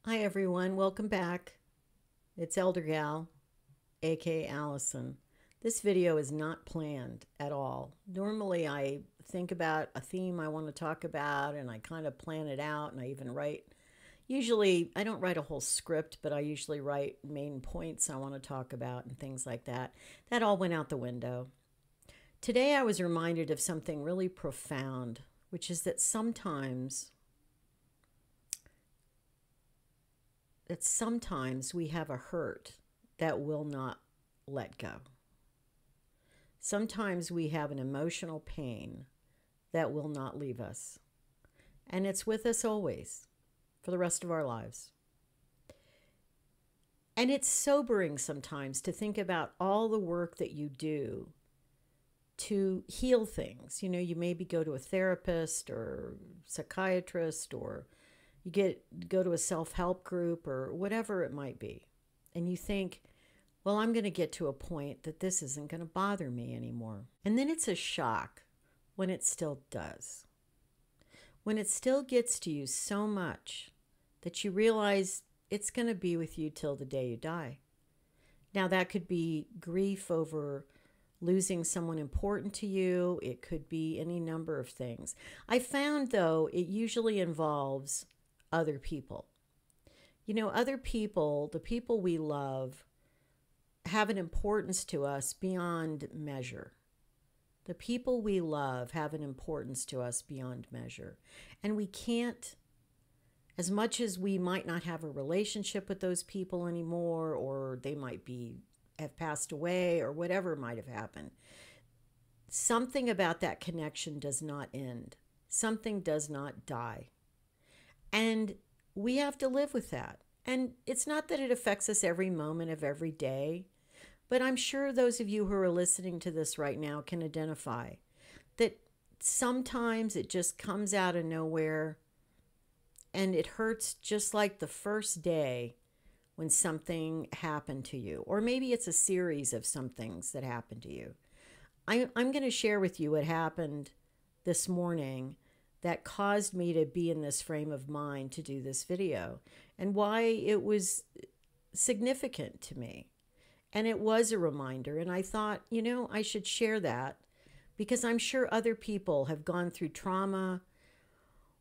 Hi everyone, welcome back. It's Elder Gal, aka Allison. This video is not planned at all. Normally I think about a theme I want to talk about and I kind of plan it out and I even write. Usually I don't write a whole script, but I usually write main points I want to talk about and things like that. That all went out the window. Today I was reminded of something really profound, which is that sometimes we have a hurt that will not let go. Sometimes we have an emotional pain that will not leave us. And it's with us always for the rest of our lives. And it's sobering sometimes to think about all the work that you do to heal things. You know, you maybe go to a therapist or psychiatrist, or go to a self-help group or whatever it might be. And you think, well, I'm going to get to a point that this isn't going to bother me anymore. And then it's a shock when it still does. When it still gets to you so much that you realize it's going to be with you till the day you die. Now, that could be grief over losing someone important to you. It could be any number of things. I found, though, it usually involves other people. You know, other people, the people we love, have an importance to us beyond measure. The people we love have an importance to us beyond measure. And we can't, as much as we might not have a relationship with those people anymore, or they might have passed away, or whatever might have happened, something about that connection does not end. Something does not die. And we have to live with that. And it's not that it affects us every moment of every day, but I'm sure those of you who are listening to this right now can identify that sometimes it just comes out of nowhere and it hurts just like the first day when something happened to you. Or maybe it's a series of some things that happened to you. I'm going to share with you what happened this morning that caused me to be in this frame of mind to do this video, and why it was significant to me. And it was a reminder, and I thought, you know, I should share that because I'm sure other people have gone through trauma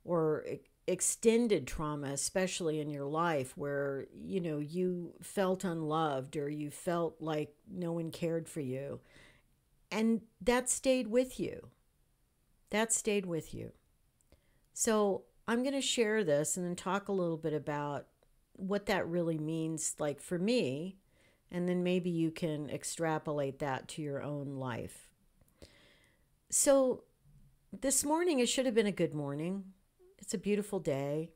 or extended trauma, especially in your life, where, you know, you felt unloved or you felt like no one cared for you. And that stayed with you. That stayed with you. So I'm going to share this and then talk a little bit about what that really means, like for me, and then maybe you can extrapolate that to your own life. So this morning, it should have been a good morning. It's a beautiful day.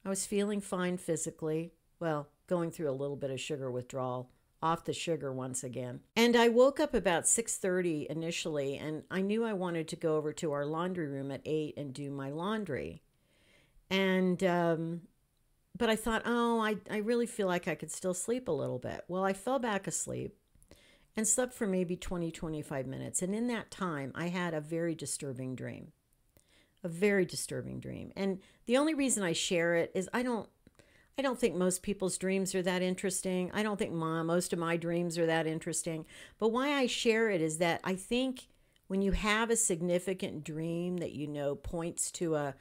I was feeling fine physically. Well, going through a little bit of sugar withdrawal, off the sugar once again. And I woke up about 6:30 initially, and I knew I wanted to go over to our laundry room at 8 and do my laundry. And but I thought, oh, I really feel like I could still sleep a little bit. Well, I fell back asleep and slept for maybe 20-25 minutes. And in that time, I had a very disturbing dream. A very disturbing dream. And the only reason I share it is I don't think most people's dreams are that interesting. I don't think most of my dreams are that interesting. But why I share it is that I think when you have a significant dream that you know points to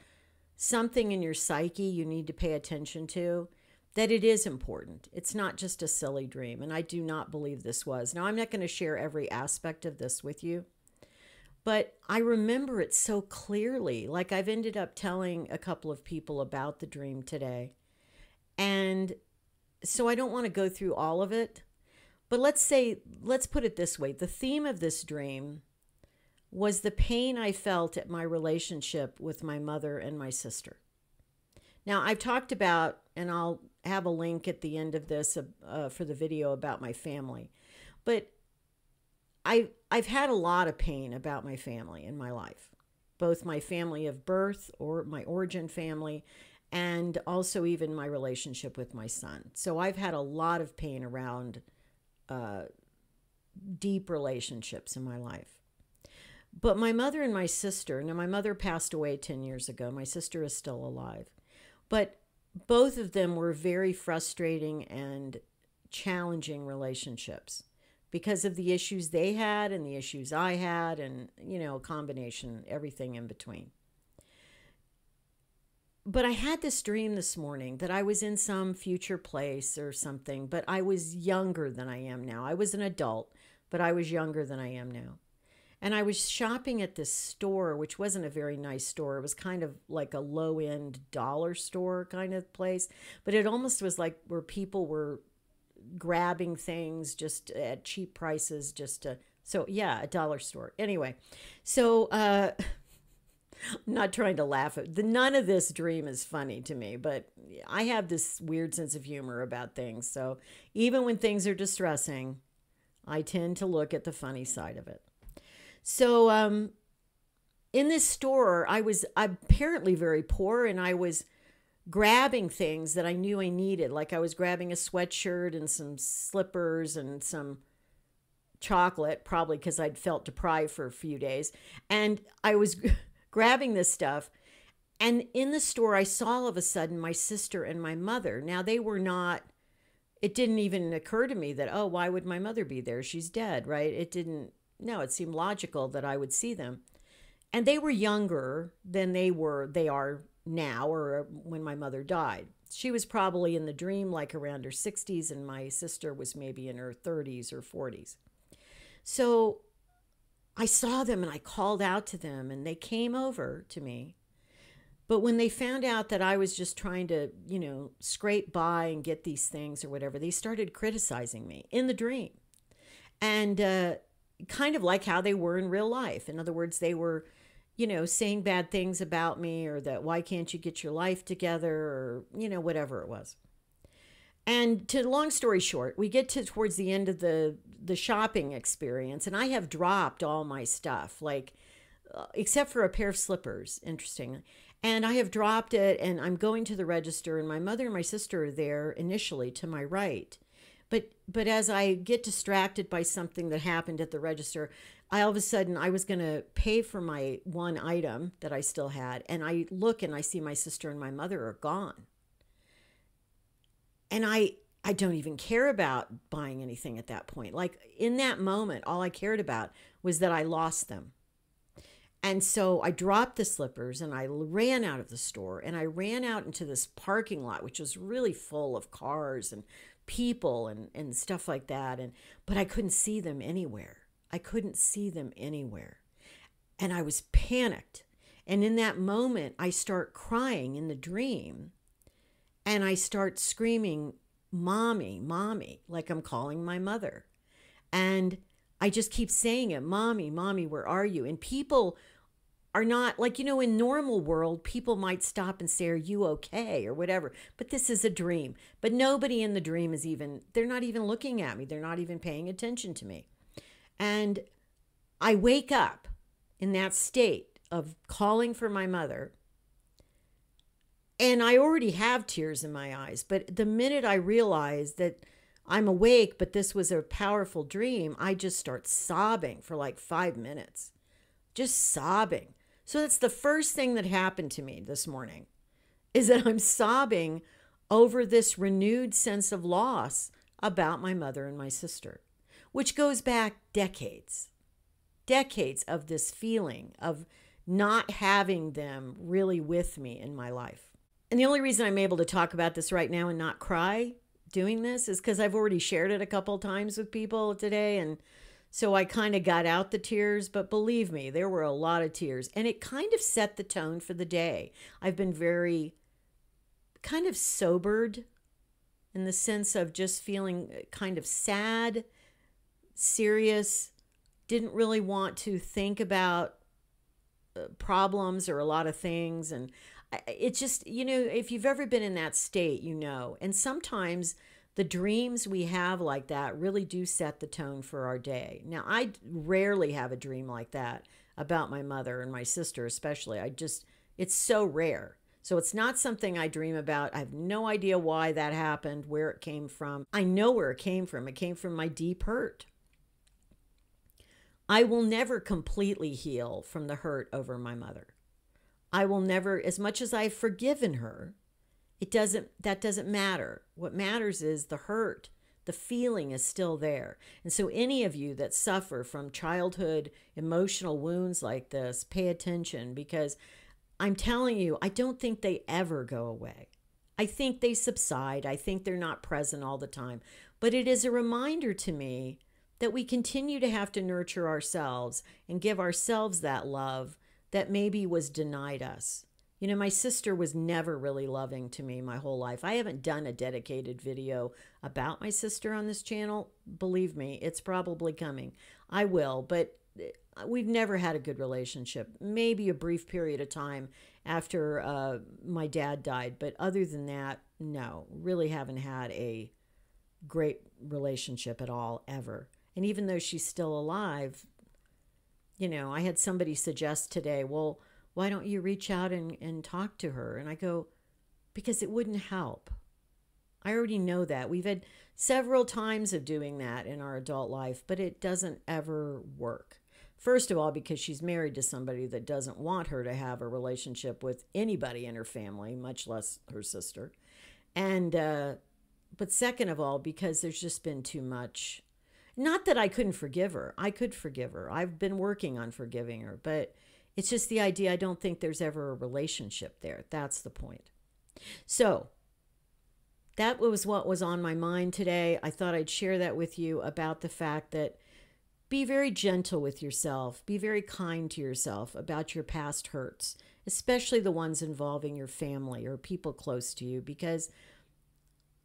something in your psyche you need to pay attention to, that it is important. It's not just a silly dream. And I do not believe this was. Now, I'm not going to share every aspect of this with you, but I remember it so clearly. Like, I've ended up telling a couple of people about the dream today. And so I don't want to go through all of it, but let's put it this way. The theme of this dream was the pain I felt at my relationship with my mother and my sister. Now, I've talked about, and I'll have a link at the end of this for the video about my family, but I've had a lot of pain about my family in my life, both my family of birth or my origin family, and also even my relationship with my son. So I've had a lot of pain around deep relationships in my life. But my mother and my sister, now my mother passed away 10 years ago. My sister is still alive. But both of them were very frustrating and challenging relationships because of the issues they had and the issues I had, and, a combination, everything in between. But I had this dream this morning that I was in some future place or something, but I was younger than I am now. I was an adult, but I was younger than I am now. And I was shopping at this store, which wasn't a very nice store. It was kind of like a low end dollar store kind of place, but it almost was like where people were grabbing things just at cheap prices, just to, so yeah, a dollar store. Anyway, so, I'm not trying to laugh at none of this dream is funny to me, but I have this weird sense of humor about things. So even when things are distressing, I tend to look at the funny side of it. So in this store, I was apparently very poor, and I was grabbing things that I knew I needed. Like I was grabbing a sweatshirt and some slippers and some chocolate, probably because I'd felt deprived for a few days. And I was grabbing this stuff. And in the store, I saw all of a sudden my sister and my mother. Now, they were not, it didn't even occur to me that, oh, why would my mother be there? She's dead, right? It didn't, no, it seemed logical that I would see them. And they were younger than they are now, or when my mother died. She was probably in the dream like around her 60s, and my sister was maybe in her 30s or 40s. So I saw them and I called out to them, and they came over to me. But when they found out that I was just trying to, scrape by and get these things or whatever, they started criticizing me in the dream. And kind of like how they were in real life. In other words, they were, saying bad things about me, or that why can't you get your life together, or, whatever it was. And to long story short, we get towards the end of the shopping experience, and I have dropped all my stuff, like except for a pair of slippers, interestingly. And I have dropped it, and I'm going to the register, and my mother and my sister are there initially to my right. But as I get distracted by something that happened at the register, all of a sudden I was going to pay for my one item that I still had, and I look and I see my sister and my mother are gone. And I don't even care about buying anything at that point. Like in that moment, all I cared about was that I lost them. And so I dropped the slippers and I ran out of the store, and I ran out into this parking lot, which was really full of cars and people and stuff like that. But I couldn't see them anywhere. I couldn't see them anywhere. And I was panicked. And in that moment, I start crying in the dream. And I start screaming, "Mommy, Mommy," like I'm calling my mother. And I just keep saying it, "Mommy, Mommy, where are you?" And people are not, like, in normal world, people might stop and say, "Are you okay?" or whatever. But this is a dream. But nobody in the dream is even, they're not even looking at me. They're not even paying attention to me. And I wake up in that state of calling for my mother. And I already have tears in my eyes. But the minute I realize that I'm awake, but this was a powerful dream, I just start sobbing for like 5 minutes. Just sobbing. So that's the first thing that happened to me this morning, is that I'm sobbing over this renewed sense of loss about my mother and my sister, which goes back decades of this feeling of not having them really with me in my life. And the only reason I'm able to talk about this right now and not cry doing this is because I've already shared it a couple of times with people today. And so I kind of got out the tears, but believe me, there were a lot of tears. And it kind of set the tone for the day. I've been very kind of sobered in the sense of just feeling kind of sad, serious, didn't really want to think about problems or a lot of things. And it's just, if you've ever been in that state, and sometimes the dreams we have like that really do set the tone for our day. Now, I rarely have a dream like that about my mother and my sister, especially. It's so rare. So it's not something I dream about. I have no idea why that happened, where it came from. I know where it came from. It came from my deep hurt. I will never completely heal from the hurt over my mother. I will never, as much as I've forgiven her That doesn't matter. What matters is the hurt. The feeling is still there. And so any of you that suffer from childhood emotional wounds like this, pay attention, because I'm telling you, I don't think they ever go away. I think they subside. I think they're not present all the time. But it is a reminder to me that we continue to have to nurture ourselves and give ourselves that love that maybe was denied us. You know, my sister was never really loving to me my whole life. I haven't done a dedicated video about my sister on this channel. Believe me, it's probably coming. I will, but we've never had a good relationship. Maybe a brief period of time after my dad died, but other than that, no, really haven't had a great relationship at all, ever. And even though she's still alive, you know, I had somebody suggest today, well, why don't you reach out and talk to her? And I go, because it wouldn't help. I already know that. We've had several times of doing that in our adult life, but it doesn't ever work. First of all, because she's married to somebody that doesn't want her to have a relationship with anybody in her family, much less her sister. And, but second of all, because there's just been too much. Not that I couldn't forgive her. I could forgive her. I've been working on forgiving her, but it's just the idea I don't think there's ever a relationship there. That's the point. So that was what was on my mind today. I thought I'd share that with you about the fact that be very gentle with yourself. Be very kind to yourself about your past hurts, especially the ones involving your family or people close to you, because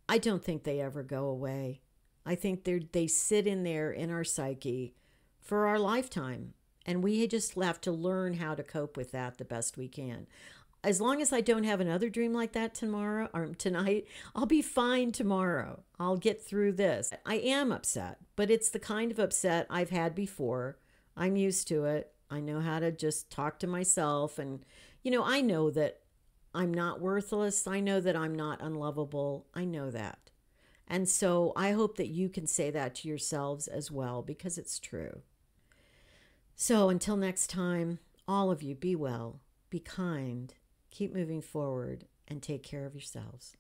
I don't think they ever go away. I think they sit in there in our psyche for our lifetime. And we just have to learn how to cope with that the best we can. As long as I don't have another dream like that tomorrow or tonight, I'll be fine tomorrow. I'll get through this. I am upset, but it's the kind of upset I've had before. I'm used to it. I know how to just talk to myself. And, you know, I know that I'm not worthless. I know that I'm not unlovable. I know that. And so I hope that you can say that to yourselves as well, because it's true. So until next time, all of you, be well, be kind, keep moving forward, and take care of yourselves.